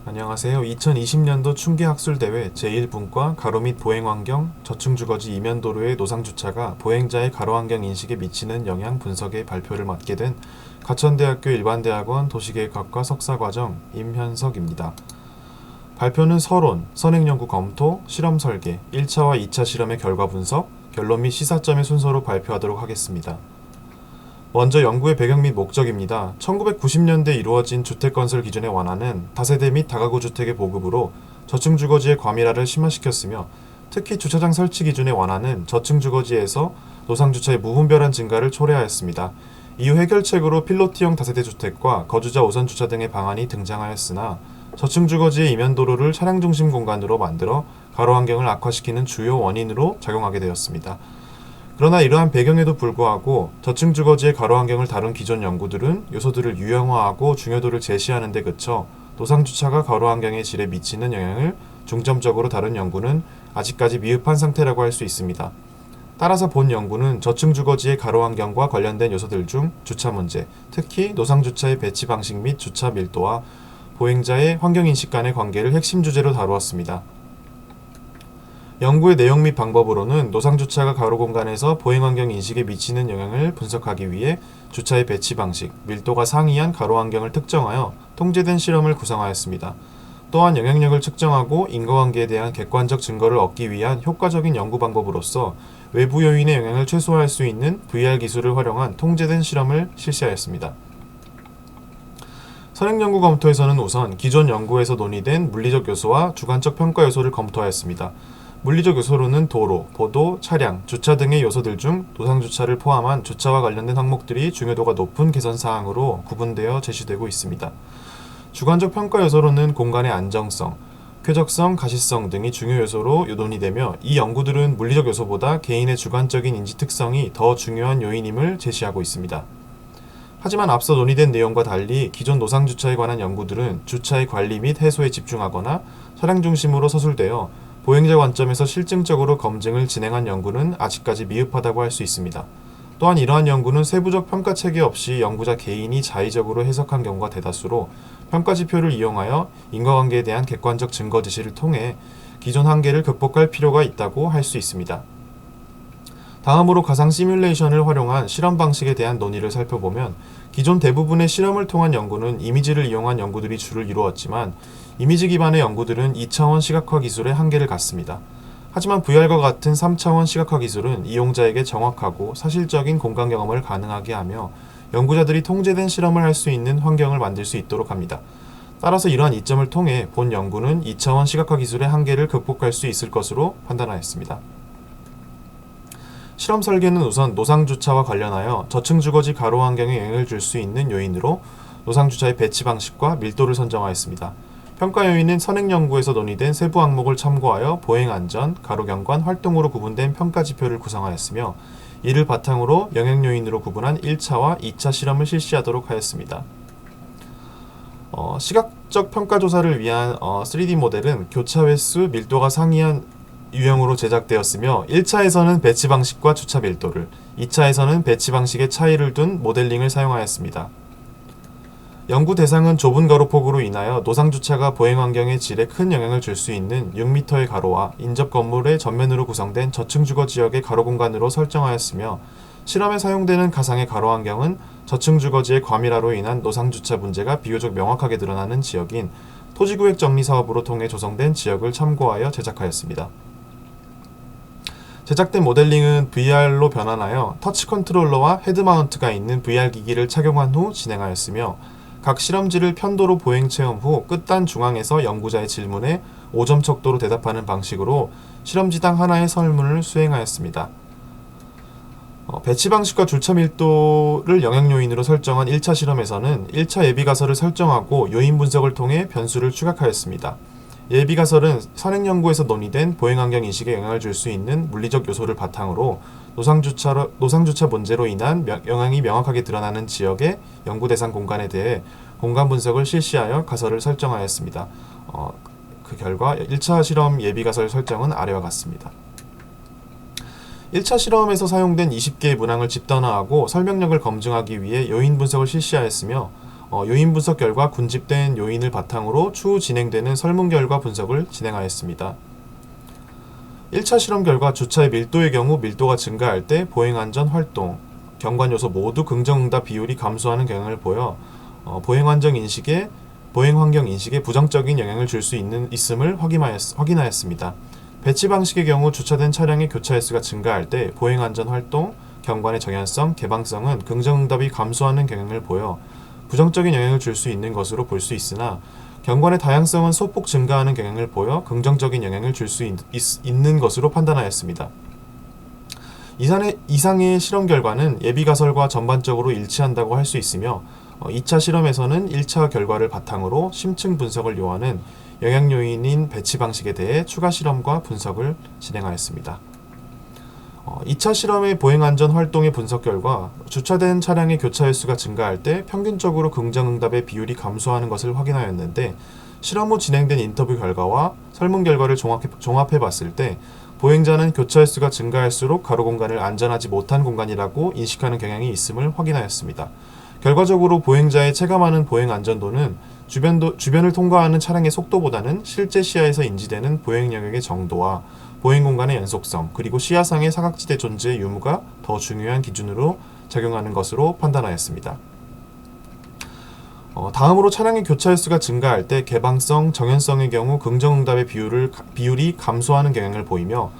안녕하세요. 2020년도 충기학술대회 제1분과 가로 및 보행환경, 저층주거지 이면도로의 노상주차가 보행자의 가로환경 인식에 미치는 영향 분석의 발표를 맡게 된 가천대학교 일반대학원 도시계획학과 석사과정 임현석입니다. 발표는 서론, 선행연구 검토, 실험 설계, 1차와 2차 실험의 결과 분석, 결론 및 시사점의 순서로 발표하도록 하겠습니다. 먼저 연구의 배경 및 목적입니다. 1990년대 이루어진 주택건설 기준의 완화는 다세대 및 다가구 주택의 보급으로 저층 주거지의 과밀화를 심화시켰으며, 특히 주차장 설치 기준의 완화는 저층 주거지에서 노상주차의 무분별한 증가를 초래하였습니다. 이후 해결책으로 필로티형 다세대 주택과 거주자 우선 주차 등의 방안이 등장하였으나, 저층 주거지의 이면도로를 차량 중심 공간으로 만들어 가로 환경을 악화시키는 주요 원인으로 작용하게 되었습니다. 그러나 이러한 배경에도 불구하고 저층 주거지의 가로 환경을 다룬 기존 연구들은 요소들을 유형화하고 중요도를 제시하는 데 그쳐 노상주차가 가로 환경의 질에 미치는 영향을 중점적으로 다룬 연구는 아직까지 미흡한 상태라고 할 수 있습니다. 따라서 본 연구는 저층 주거지의 가로 환경과 관련된 요소들 중 주차 문제, 특히 노상주차의 배치 방식 및 주차 밀도와 보행자의 환경인식 간의 관계를 핵심 주제로 다루었습니다. 연구의 내용 및 방법으로는 노상주차가 가로 공간에서 보행환경 인식에 미치는 영향을 분석하기 위해 주차의 배치 방식, 밀도가 상이한 가로 환경을 특정하여 통제된 실험을 구성하였습니다. 또한 영향력을 측정하고 인과관계에 대한 객관적 증거를 얻기 위한 효과적인 연구 방법으로서 외부 요인의 영향을 최소화할 수 있는 VR 기술을 활용한 통제된 실험을 실시하였습니다. 선행연구 검토에서는 우선 기존 연구에서 논의된 물리적 요소와 주관적 평가 요소를 검토하였습니다. 물리적 요소로는 도로, 보도, 차량, 주차 등의 요소들 중 노상주차를 포함한 주차와 관련된 항목들이 중요도가 높은 개선사항으로 구분되어 제시되고 있습니다. 주관적 평가 요소로는 공간의 안정성, 쾌적성, 가시성 등이 중요 요소로 논의되며, 이 연구들은 물리적 요소보다 개인의 주관적인 인지 특성이 더 중요한 요인임을 제시하고 있습니다. 하지만 앞서 논의된 내용과 달리 기존 노상주차에 관한 연구들은 주차의 관리 및 해소에 집중하거나 차량 중심으로 서술되어 보행자 관점에서 실증적으로 검증을 진행한 연구는 아직까지 미흡하다고 할 수 있습니다. 또한 이러한 연구는 세부적 평가 체계 없이 연구자 개인이 자의적으로 해석한 경우가 대다수로, 평가 지표를 이용하여 인과관계에 대한 객관적 증거 제시를 통해 기존 한계를 극복할 필요가 있다고 할 수 있습니다. 다음으로 가상 시뮬레이션을 활용한 실험 방식에 대한 논의를 살펴보면, 기존 대부분의 실험을 통한 연구는 이미지를 이용한 연구들이 주를 이루었지만, 이미지 기반의 연구들은 2차원 시각화 기술의 한계를 갖습니다. 하지만 VR과 같은 3차원 시각화 기술은 이용자에게 정확하고 사실적인 공간 경험을 가능하게 하며 연구자들이 통제된 실험을 할 수 있는 환경을 만들 수 있도록 합니다. 따라서 이러한 이점을 통해 본 연구는 2차원 시각화 기술의 한계를 극복할 수 있을 것으로 판단하였습니다. 실험 설계는 우선 노상주차와 관련하여 저층 주거지 가로 환경에 영향을 줄 수 있는 요인으로 노상주차의 배치 방식과 밀도를 선정하였습니다. 평가 요인은 선행연구에서 논의된 세부 항목을 참고하여 보행안전, 가로경관, 활동으로 구분된 평가 지표를 구성하였으며, 이를 바탕으로 영향 요인으로 구분한 1차와 2차 실험을 실시하도록 하였습니다. 시각적 평가 조사를 위한 3D 모델은 교차 횟수, 밀도가 상이한 유형으로 제작되었으며, 1차에서는 배치 방식과 주차 밀도를, 2차에서는 배치 방식의 차이를 둔 모델링을 사용하였습니다. 연구 대상은 좁은 가로폭으로 인하여 노상주차가 보행환경의 질에 큰 영향을 줄 수 있는 6m의 가로와 인접 건물의 전면으로 구성된 저층 주거 지역의 가로 공간으로 설정하였으며, 실험에 사용되는 가상의 가로 환경은 저층 주거지의 과밀화로 인한 노상주차 문제가 비교적 명확하게 드러나는 지역인 토지구획 정리 사업으로 통해 조성된 지역을 참고하여 제작하였습니다. 제작된 모델링은 VR로 변환하여 터치 컨트롤러와 헤드 마운트가 있는 VR 기기를 착용한 후 진행하였으며, 각 실험지를 편도로 보행 체험 후 끝단 중앙에서 연구자의 질문에 5점 척도로 대답하는 방식으로 실험지당 하나의 설문을 수행하였습니다. 배치 방식과 주차 밀도를 영향 요인으로 설정한 1차 실험에서는 1차 예비 가설을 설정하고 요인 분석을 통해 변수를 추각하였습니다. 예비 가설은 선행 연구에서 논의된 보행 환경 인식에 영향을 줄 수 있는 물리적 요소를 바탕으로 노상주차 문제로 인한 영향이 명확하게 드러나는 지역의 연구 대상 공간에 대해 공간 분석을 실시하여 가설을 설정하였습니다. 그 결과 1차 실험 예비 가설 설정은 아래와 같습니다. 1차 실험에서 사용된 20개의 문항을 집단화하고 설명력을 검증하기 위해 요인 분석을 실시하였으며, 요인 분석 결과 군집된 요인을 바탕으로 추후 진행되는 설문 결과 분석을 진행하였습니다. 1차 실험 결과 주차의 밀도의 경우 밀도가 증가할 때 보행안전 활동, 경관 요소 모두 긍정응답 비율이 감소하는 경향을 보여 보행환경 인식에 부정적인 영향을 줄 수 있음을 확인하였습니다. 배치 방식의 경우 주차된 차량의 교차 횟수가 증가할 때 보행안전 활동, 경관의 정연성, 개방성은 긍정응답이 감소하는 경향을 보여 부정적인 영향을 줄 수 있는 것으로 볼 수 있으나 경관의 다양성은 소폭 증가하는 경향을 보여 긍정적인 영향을 줄 수 있는 것으로 판단하였습니다. 이상의 실험 결과는 예비 가설과 전반적으로 일치한다고 할 수 있으며 2차 실험에서는 1차 결과를 바탕으로 심층 분석을 요하는 영향 요인인 배치 방식에 대해 추가 실험과 분석을 진행하였습니다. 2차 실험의 보행안전 활동의 분석 결과 주차된 차량의 교차 횟수가 증가할 때 평균적으로 긍정응답의 비율이 감소하는 것을 확인하였는데 실험 후 진행된 인터뷰 결과와 설문 결과를 종합해 봤을 때 보행자는 교차 횟수가 증가할수록 가로 공간을 안전하지 못한 공간이라고 인식하는 경향이 있음을 확인하였습니다. 결과적으로 보행자의 체감하는 보행 안전도는 주변을 통과하는 차량의 속도보다는 실제 시야에서 인지되는 보행 영역의 정도와 보행 공간의 연속성, 그리고 시야상의 사각지대 존재의 유무가 더 중요한 기준으로 작용하는 것으로 판단하였습니다. 다음으로 차량의 교차 횟수가 증가할 때 개방성, 정연성의 경우 긍정응답의 비율이 감소하는 경향을 보이며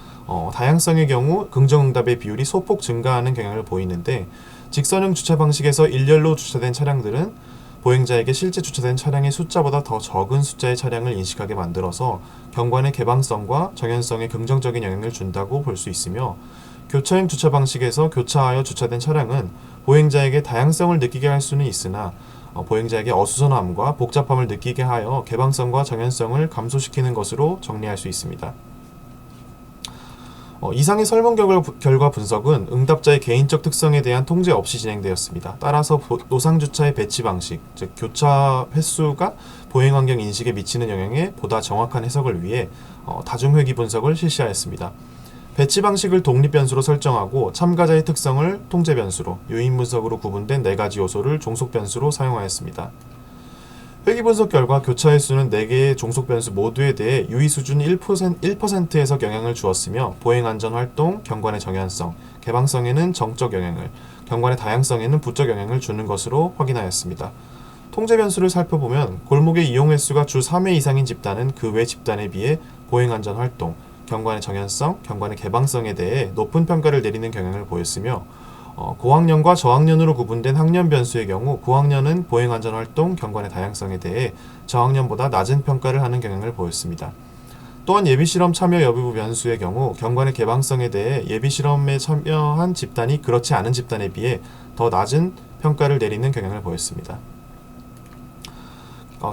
다양성의 경우 긍정응답의 비율이 소폭 증가하는 경향을 보이는데 직선형 주차 방식에서 일렬로 주차된 차량들은 보행자에게 실제 주차된 차량의 숫자보다 더 적은 숫자의 차량을 인식하게 만들어서 경관의 개방성과 정연성에 긍정적인 영향을 준다고 볼 수 있으며 교차형 주차 방식에서 교차하여 주차된 차량은 보행자에게 다양성을 느끼게 할 수는 있으나 보행자에게 어수선함과 복잡함을 느끼게 하여 개방성과 정연성을 감소시키는 것으로 정리할 수 있습니다. 이상의 설문 결과 분석은 응답자의 개인적 특성에 대한 통제 없이 진행되었습니다. 따라서 노상주차의 배치 방식, 즉 교차 횟수가 보행환경 인식에 미치는 영향에 보다 정확한 해석을 위해 다중회귀 분석을 실시하였습니다. 배치 방식을 독립변수로 설정하고 참가자의 특성을 통제변수로, 요인 분석으로 구분된 4가지 요소를 종속변수로 사용하였습니다. 회귀 분석 결과 교차 횟수는 4개의 종속 변수 모두에 대해 유의 수준 1%에서 영향을 주었으며 보행 안전 활동, 경관의 정연성, 개방성에는 정적 영향을, 경관의 다양성에는 부적 영향을 주는 것으로 확인하였습니다. 통제 변수를 살펴보면 골목의 이용 횟수가 주 3회 이상인 집단은 그 외 집단에 비해 보행 안전 활동, 경관의 정연성, 경관의 개방성에 대해 높은 평가를 내리는 경향을 보였으며 고학년과 저학년으로 구분된 학년 변수의 경우 고학년은 보행안전활동, 경관의 다양성에 대해 저학년보다 낮은 평가를 하는 경향을 보였습니다. 또한 예비실험 참여 여부 변수의 경우 경관의 개방성에 대해 예비실험에 참여한 집단이 그렇지 않은 집단에 비해 더 낮은 평가를 내리는 경향을 보였습니다.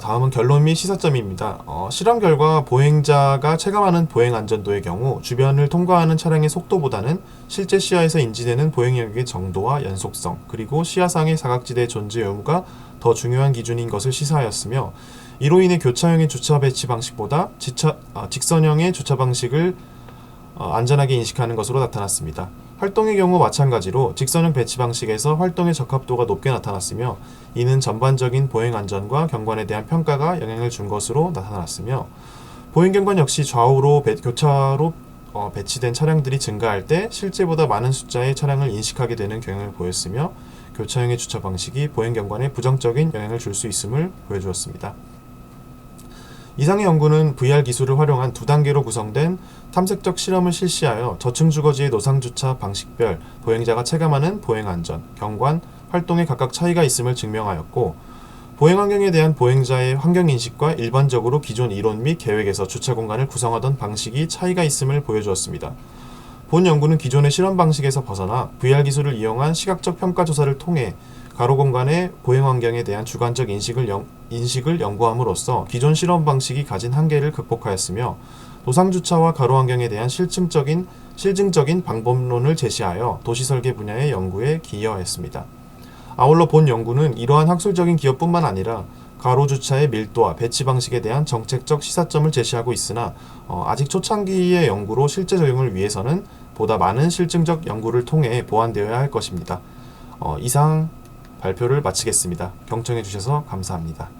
다음은 결론 및 시사점입니다. 실험 결과 보행자가 체감하는 보행 안전도의 경우 주변을 통과하는 차량의 속도보다는 실제 시야에서 인지되는 보행 영역의 정도와 연속성, 그리고 시야상의 사각지대 존재 여부가 더 중요한 기준인 것을 시사하였으며 이로 인해 교차형의 주차 배치 방식보다 직선형의 주차 방식을 안전하게 인식하는 것으로 나타났습니다. 활동의 경우 마찬가지로 직선형 배치 방식에서 활동의 적합도가 높게 나타났으며 이는 전반적인 보행 안전과 경관에 대한 평가가 영향을 준 것으로 나타났으며 보행 경관 역시 좌우로 교차로 배치된 차량들이 증가할 때 실제보다 많은 숫자의 차량을 인식하게 되는 경향을 보였으며 교차형의 주차 방식이 보행 경관에 부정적인 영향을 줄 수 있음을 보여주었습니다. 이상의 연구는 VR 기술을 활용한 2단계로 구성된 탐색적 실험을 실시하여 저층 주거지의 노상주차 방식별 보행자가 체감하는 보행안전, 경관, 활동에 각각 차이가 있음을 증명하였고 보행환경에 대한 보행자의 환경인식과 일반적으로 기존 이론 및 계획에서 주차 공간을 구성하던 방식이 차이가 있음을 보여주었습니다. 본 연구는 기존의 실험 방식에서 벗어나 VR 기술을 이용한 시각적 평가 조사를 통해 가로 공간의 보행 환경에 대한 주관적 인식을 연구함으로써 기존 실험 방식이 가진 한계를 극복하였으며 노상주차와 가로 환경에 대한 실증적인 방법론을 제시하여 도시설계 분야의 연구에 기여하였습니다. 아울러 본 연구는 이러한 학술적인 기여뿐만 아니라 가로주차의 밀도와 배치 방식에 대한 정책적 시사점을 제시하고 있으나 아직 초창기의 연구로 실제 적용을 위해서는 보다 많은 실증적 연구를 통해 보완되어야 할 것입니다. 이상 발표를 마치겠습니다. 경청해 주셔서 감사합니다.